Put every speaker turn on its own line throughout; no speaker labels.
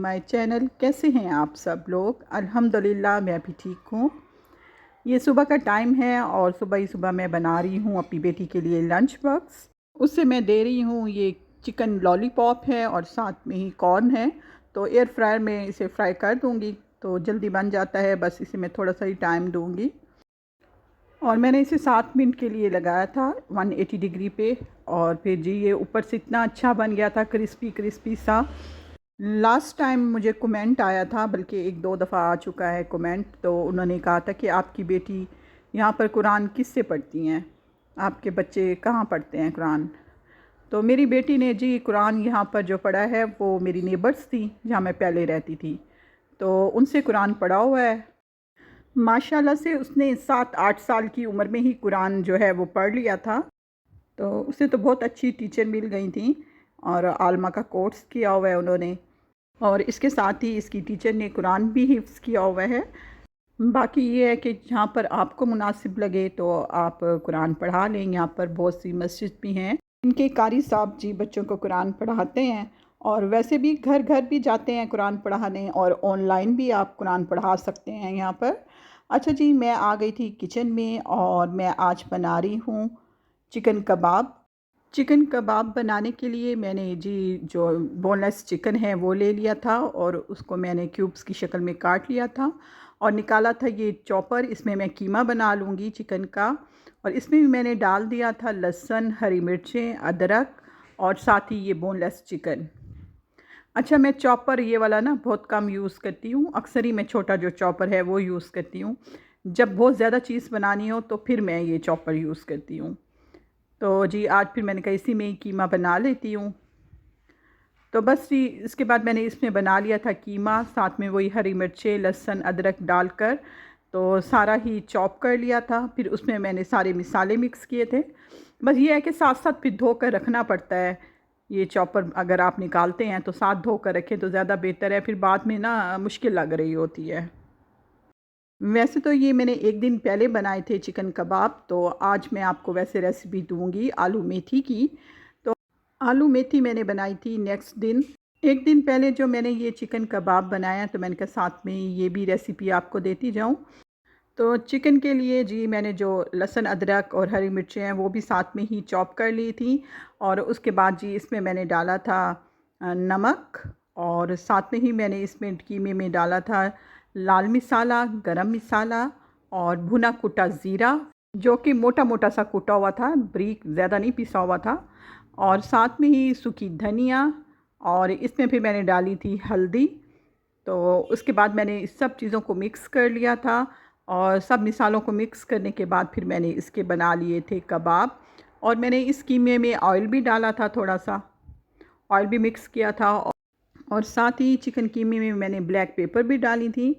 My channel. कैसे हैं आप सब लोग? अल्हम्दुलिल्लाह मैं भी ठीक हूँ। ये सुबह का टाइम है और सुबह ही सुबह मैं बना रही हूँ अपनी बेटी के लिए लंच बॉक्स। उससे मैं दे रही हूँ ये चिकन लॉलीपॉप है और साथ में ही कॉर्न है। तो एयर फ्रायर में इसे फ्राई कर दूँगी तो जल्दी बन जाता है। बस इसे मैं थोड़ा सा ही टाइम दूँगी और मैंने इसे 7 मिनट के लिए लगाया था 180 डिग्री पे। और फिर जी ये ऊपर से इतना अच्छा बन गया था, क्रिस्पी क्रिस्पी सा। लास्ट टाइम मुझे कमेंट आया था, बल्कि एक दो दफ़ा आ चुका है कमेंट। तो उन्होंने कहा था कि आपकी बेटी यहाँ पर कुरान किससे पढ़ती हैं, आपके बच्चे कहाँ पढ़ते हैं कुरान। तो मेरी बेटी ने जी कुरान यहाँ पर जो पढ़ा है वो मेरी नेबर्स थी जहाँ मैं पहले रहती थी, तो उनसे कुरान पढ़ा हुआ है। माशाल्लाह से उसने 7-8 साल की उम्र में ही कुरान जो है वो पढ़ लिया था। तो उसे तो बहुत अच्छी टीचर मिल गई थी और आलमा का कोर्स किया हुआ है उन्होंने। और इसके साथ ही इसकी टीचर ने कुरान भी हिफ्ज़ किया हुआ है। बाकी ये है कि जहाँ पर आपको मुनासिब लगे तो आप कुरान पढ़ा लें। यहाँ पर बहुत सी मस्जिद भी हैं, इनके कारी साहब जी बच्चों को कुरान पढ़ाते हैं और वैसे भी घर घर भी जाते हैं कुरान पढ़ाने, और ऑनलाइन भी आप कुरान पढ़ा सकते हैं यहाँ पर। अच्छा जी, मैं आ गई थी किचन में और मैं आज बना रही हूँ चिकन कबाब। चिकन कबाब बनाने के लिए मैंने जी जो बोनलेस चिकन है वो ले लिया था और उसको मैंने क्यूब्स की शक्ल में काट लिया था और निकाला था ये चॉपर। इसमें मैं कीमा बना लूँगी चिकन का। और इसमें भी मैंने डाल दिया था लहसुन, हरी मिर्चें, अदरक और साथ ही ये बोनलेस चिकन। अच्छा, मैं चॉपर ये वाला ना बहुत कम यूज़ करती हूँ। अक्सर ही मैं छोटा जो चॉपर है वो यूज़ करती हूँ। जब बहुत ज़्यादा चीज़ बनानी हो तो फिर मैं ये चॉपर यूज़ करती हूँ। तो जी आज फिर मैंने कहा इसी में ही कीमा बना लेती हूँ। तो बस जी इसके बाद मैंने इसमें बना लिया था कीमा, साथ में वही हरी मिर्चें, लहसुन, अदरक डालकर तो सारा ही चॉप कर लिया था। फिर उसमें मैंने सारे मसाले मिक्स किए थे। बस ये है कि साथ साथ फिर धो कर रखना पड़ता है। ये चॉपर अगर आप निकालते हैं तो साथ धो कर रखें तो ज़्यादा बेहतर है, फिर बाद में ना मुश्किल लग रही होती है। वैसे तो ये मैंने एक दिन पहले बनाए थे चिकन कबाब, तो आज मैं आपको वैसे रेसिपी दूंगी आलू मेथी की। तो आलू मेथी मैंने बनाई थी नेक्स्ट दिन। एक दिन पहले जो मैंने ये चिकन कबाब बनाया तो मैंने कहा साथ में ये भी रेसिपी आपको देती जाऊं। तो चिकन के लिए जी मैंने जो लहसुन, अदरक और हरी मिर्चें हैं वो भी साथ में ही चॉप कर ली थी। और उसके बाद जी इसमें मैंने डाला था नमक, और साथ में ही मैंने इसमें कीमे में डाला था लाल मसाला, गरम मसाला और भुना कुटा ज़ीरा, जो कि मोटा मोटा सा कुटा हुआ था, बारीक ज़्यादा नहीं पिसा हुआ था। और साथ में ही सूखी धनिया, और इसमें फिर मैंने डाली थी हल्दी। तो उसके बाद मैंने इस सब चीज़ों को मिक्स कर लिया था और सब मिसालों को मिक्स करने के बाद फिर मैंने इसके बना लिए थे कबाब। और मैंने इस कीमे में ऑयल भी डाला था, थोड़ा सा ऑयल भी मिक्स किया था। और साथ ही चिकन कीमे में मैंने ब्लैक पेपर भी डाली थी।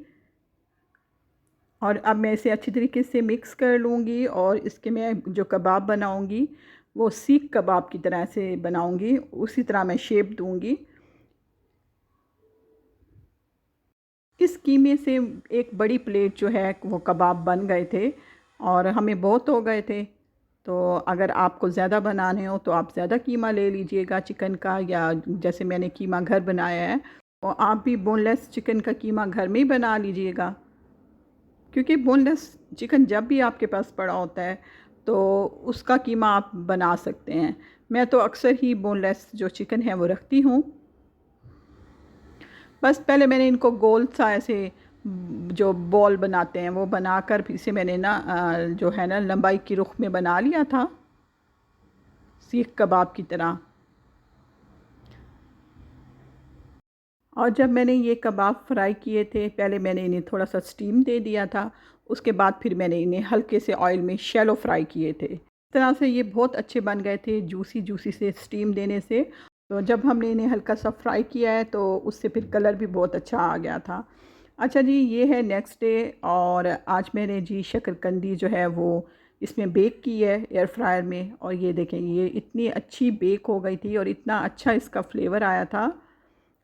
और अब मैं इसे अच्छी तरीके से मिक्स कर लूँगी और इसके मैं जो कबाब बनाऊँगी वो सीख कबाब की तरह से बनाऊँगी, उसी तरह मैं शेप दूँगी। इस कीमे से एक बड़ी प्लेट जो है वो कबाब बन गए थे और हमें बहुत हो गए थे। तो अगर आपको ज़्यादा बनाने हो तो आप ज़्यादा कीमा ले लीजिएगा चिकन का, या जैसे मैंने कीमा घर बनाया है तो आप भी बोनलेस चिकन का कीमा घर में ही बना लीजिएगा। क्योंकि बोनलेस चिकन जब भी आपके पास पड़ा होता है तो उसका कीमा आप बना सकते हैं। मैं तो अक्सर ही बोनलेस जो चिकन है वो रखती हूँ। बस पहले मैंने इनको गोल सा ऐसे जो बॉल बनाते हैं वो बनाकर फिर से मैंने ना जो है ना लंबाई की रुख में बना लिया था सीख कबाब की तरह। और जब मैंने ये कबाब फ्राई किए थे, पहले मैंने इन्हें थोड़ा सा स्टीम दे दिया था, उसके बाद फिर मैंने इन्हें हल्के से ऑयल में शैलो फ्राई किए थे। इस तरह से ये बहुत अच्छे बन गए थे जूसी जूसी से स्टीम देने से। तो जब हमने इन्हें हल्का सा फ्राई किया है तो उससे फिर कलर भी बहुत अच्छा आ गया था। अच्छा जी, ये है नेक्स्ट डे और आज मैंने जी शक्करकंदी जो है वो इसमें बेक की है एयर फ्रायर में। और ये देखें ये इतनी अच्छी बेक हो गई थी और इतना अच्छा इसका फ्लेवर आया था।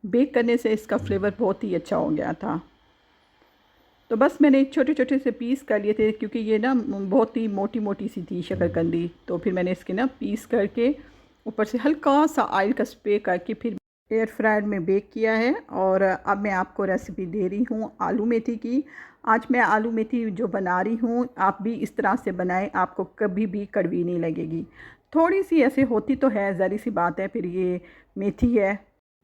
बेक करने से इसका फ्लेवर बहुत ही अच्छा हो गया था। तो बस मैंने छोटे छोटे से पीस कर लिए थे क्योंकि ये ना बहुत ही मोटी मोटी सी थी शक्करकंदी। तो फिर मैंने इसके ना पीस करके ऊपर से हल्का सा ऑयल का स्प्रे करके फिर एयर फ्रायर में बेक किया है। और अब मैं आपको रेसिपी दे रही हूँ आलू मेथी की। आज मैं आलू मेथी जो बना रही हूँ, आप भी इस तरह से बनाएं, आपको कभी भी कड़वी नहीं लगेगी। थोड़ी सी ऐसे होती तो है, ज़री सी बात है, फिर ये मेथी है,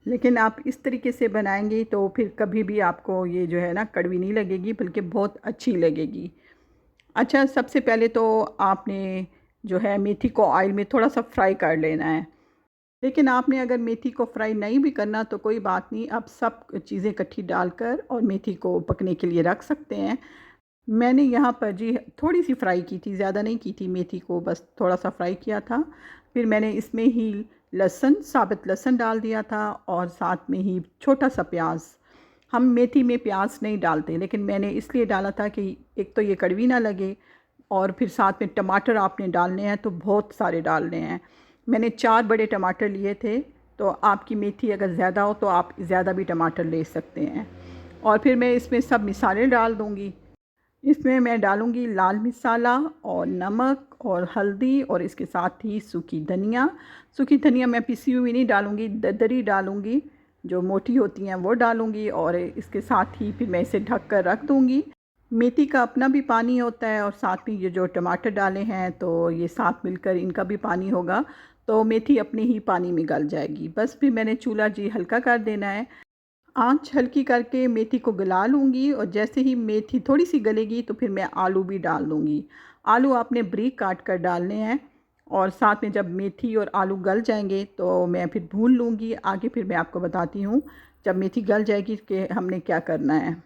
लेकिन आप इस तरीके से बनाएंगी तो फिर कभी भी आपको ये जो है ना कड़वी नहीं लगेगी, बल्कि बहुत अच्छी लगेगी। अच्छा, सबसे पहले तो आपने जो है मेथी को ऑयल में थोड़ा सा फ्राई कर लेना है। लेकिन आपने अगर मेथी को फ्राई नहीं भी करना तो कोई बात नहीं, आप सब चीज़ें इकट्ठी डालकर और मेथी को पकने के लिए रख सकते हैं। मैंने यहाँ पर जी थोड़ी सी फ्राई की थी, ज़्यादा नहीं की थी मेथी को, बस थोड़ा सा फ्राई किया था। फिर मैंने इसमें ही लहसुन, साबुत लहसुन डाल दिया था और साथ में ही छोटा सा प्याज। हम मेथी में प्याज नहीं डालते, लेकिन मैंने इसलिए डाला था कि एक तो ये कड़वी ना लगे, और फिर साथ में टमाटर आपने डालने हैं तो बहुत सारे डालने हैं। मैंने 4 बड़े टमाटर लिए थे, तो आपकी मेथी अगर ज़्यादा हो तो आप ज़्यादा भी टमाटर ले सकते हैं। और फिर मैं इसमें सब मिसाले डाल दूँगी। इसमें मैं डालूँगी लाल मसाला और नमक और हल्दी, और इसके साथ ही सूखी धनिया। सूखी धनिया मैं पिसी हुई नहीं डालूँगी, दरदरी डालूँगी, जो मोटी होती हैं वो डालूँगी, और इसके साथ ही फिर मैं इसे ढक कर रख दूँगी। मेथी का अपना भी पानी होता है, और साथ में ये जो टमाटर डाले हैं तो ये साथ मिलकर इनका भी पानी होगा, तो मेथी अपने ही पानी में गल जाएगी। बस फिर मैंने चूल्हा जी हल्का कर देना है, आंच हल्की करके मेथी को गला लूँगी, और जैसे ही मेथी थोड़ी सी गलेगी तो फिर मैं आलू भी डाल दूँगी। आलू आपने बारीक काट कर डालने हैं, और साथ में जब मेथी और आलू गल जाएंगे तो मैं फिर भून लूँगी। आगे फिर मैं आपको बताती हूँ जब मेथी गल जाएगी कि हमने क्या करना है।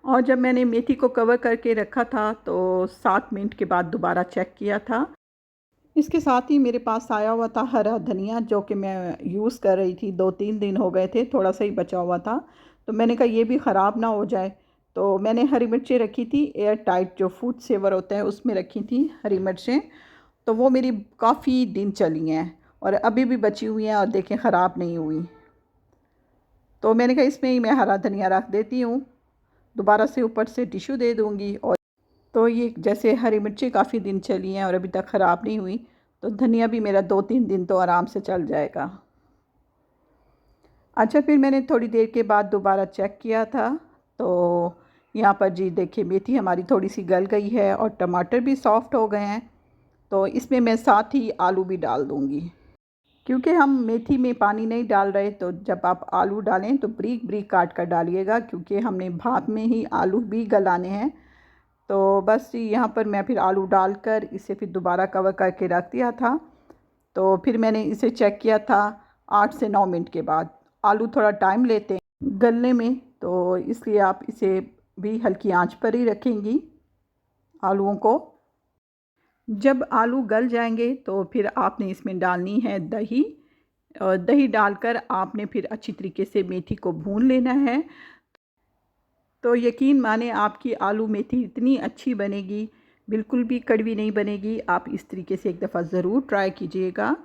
और जब मैंने मेथी को कवर करके रखा था तो 7 मिनट के बाद दोबारा चेक किया था। इसके साथ ही मेरे पास आया हुआ था हरा धनिया, जो कि मैं यूज़ कर रही थी, 2-3 दिन हो गए थे, थोड़ा सा ही बचा हुआ था। तो मैंने कहा ये भी ख़राब ना हो जाए, तो मैंने हरी मिर्चें रखी थी एयर टाइट, जो फूड सेवर होता है उसमें रखी थी हरी मिर्चें। तो वो मेरी काफ़ी दिन चली हैं और अभी भी बची हुई हैं, और देखें ख़राब नहीं हुई। तो मैंने कहा इसमें ही मैं हरा धनिया रख देती हूँ, दोबारा से ऊपर से टिश्यू दे दूँगी। और तो ये जैसे हरी मिर्ची काफ़ी दिन चली हैं और अभी तक ख़राब नहीं हुई, तो धनिया भी मेरा 2-3 दिन तो आराम से चल जाएगा। अच्छा, फिर मैंने थोड़ी देर के बाद दोबारा चेक किया था, तो यहाँ पर जी देखिए मेथी हमारी थोड़ी सी गल गई है और टमाटर भी सॉफ़्ट हो गए हैं। तो इसमें मैं साथ ही आलू भी डाल दूँगी। क्योंकि हम मेथी में पानी नहीं डाल रहे, तो जब आप आलू डालें तो बारीक बारीक काट कर डालिएगा, क्योंकि हमने भाप में ही आलू भी गलाने हैं। तो बस यहाँ पर मैं फिर आलू डालकर इसे फिर दोबारा कवर करके रख दिया था। तो फिर मैंने इसे चेक किया था 8 से 9 मिनट के बाद। आलू थोड़ा टाइम लेते हैं गलने में, तो इसलिए आप इसे भी हल्की आंच पर ही रखेंगी आलूओं को। जब आलू गल जाएंगे तो फिर आपने इसमें डालनी है दही, और दही डालकर आपने फिर अच्छी तरीके से मेथी को भून लेना है। तो यकीन माने आपकी आलू मेथी इतनी अच्छी बनेगी, बिल्कुल भी कड़वी नहीं बनेगी। आप इस तरीके से एक दफ़ा ज़रूर ट्राई कीजिएगा।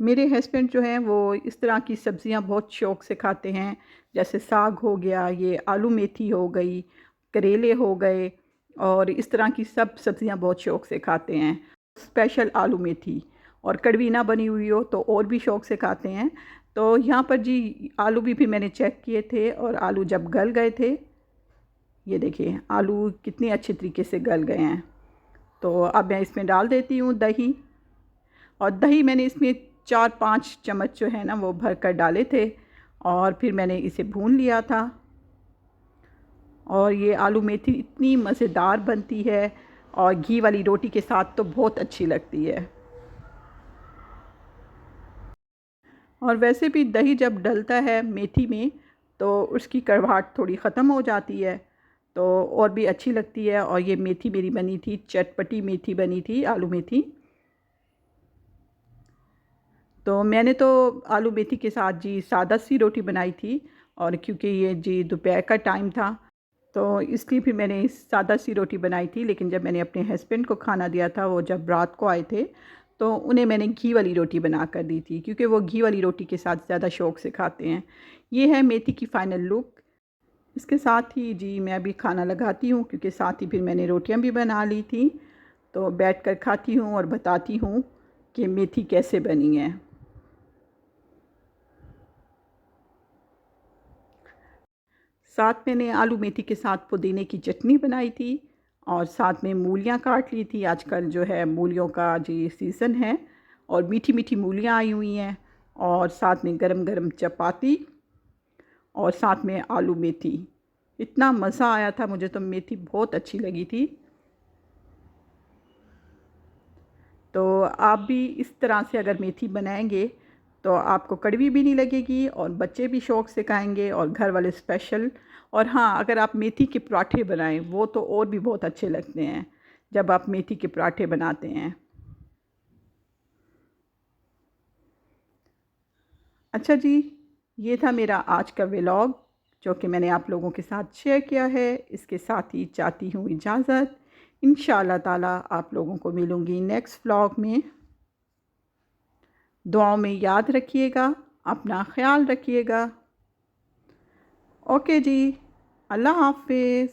मेरे हस्बैंड जो हैं वो इस तरह की सब्ज़ियां बहुत शौक़ से खाते हैं, जैसे साग हो गया, ये आलू मेथी हो गई, करेले हो गए, और इस तरह की सब सब्ज़ियां बहुत शौक़ से खाते हैं। स्पेशल आलू मेथी, और कड़वी ना बनी हुई हो तो और भी शौक़ से खाते हैं। तो यहाँ पर जी आलू भी फिर मैंने चेक किए थे, और आलू जब गल गए थे, ये देखिए आलू कितने अच्छे तरीके से गल गए हैं। तो अब मैं इसमें डाल देती हूँ दही, और दही मैंने इसमें 4-5 चम्मच जो है ना वो भर कर डाले थे, और फिर मैंने इसे भून लिया था। और ये आलू मेथी इतनी मज़ेदार बनती है, और घी वाली रोटी के साथ तो बहुत अच्छी लगती है। और वैसे भी दही जब डलता है मेथी में तो उसकी कड़वाहट थोड़ी ख़त्म हो जाती है, तो और भी अच्छी लगती है। और ये मेथी मेरी बनी थी, चटपटी मेथी बनी थी, आलू मेथी। तो मैंने तो आलू मेथी के साथ जी सादा सी रोटी बनाई थी, और क्योंकि ये जी दोपहर का टाइम था तो इसलिए फिर मैंने सादा सी रोटी बनाई थी। लेकिन जब मैंने अपने हस्बैंड को खाना दिया था, वो जब रात को आए थे, तो उन्हें मैंने घी वाली रोटी बना कर दी थी, क्योंकि वो घी वाली रोटी के साथ ज़्यादा शौक़ से खाते हैं। ये है मेथी की फ़ाइनल लुक। इसके साथ ही जी मैं भी खाना लगाती हूँ, क्योंकि साथ ही फिर मैंने रोटियाँ भी बना ली थी। तो बैठ कर खाती हूँ और बताती हूँ कि मेथी कैसे बनी है। साथ मैंने आलू मेथी के साथ पुदीने की चटनी बनाई थी और साथ में मूलियाँ काट ली थी। आजकल जो है मूलियों का जी सीज़न है और मीठी मीठी मूलियाँ आई हुई हैं और साथ में गरम गरम चपाती और साथ में आलू मेथी। इतना मज़ा आया था, मुझे तो मेथी बहुत अच्छी लगी थी। तो आप भी इस तरह से अगर मेथी बनाएंगे तो आपको कड़वी भी नहीं लगेगी और बच्चे भी शौक़ से खाएंगे और घर वाले स्पेशल। और हाँ, अगर आप मेथी के पराठे बनाएं वो तो और भी बहुत अच्छे लगते हैं जब आप मेथी के पराठे बनाते हैं। अच्छा जी, ये था मेरा आज का व्लॉग जो कि मैंने आप लोगों के साथ शेयर किया है। इसके साथ ही चाहती हूँ इजाज़त। इंशाअल्लाह ताला आप लोगों को मिलूँगी नेक्स्ट व्लॉग में। दुआओं में याद रखिएगा, अपना ख़्याल रखिएगा। ओके जी, अल्लाह हाफ़िज़।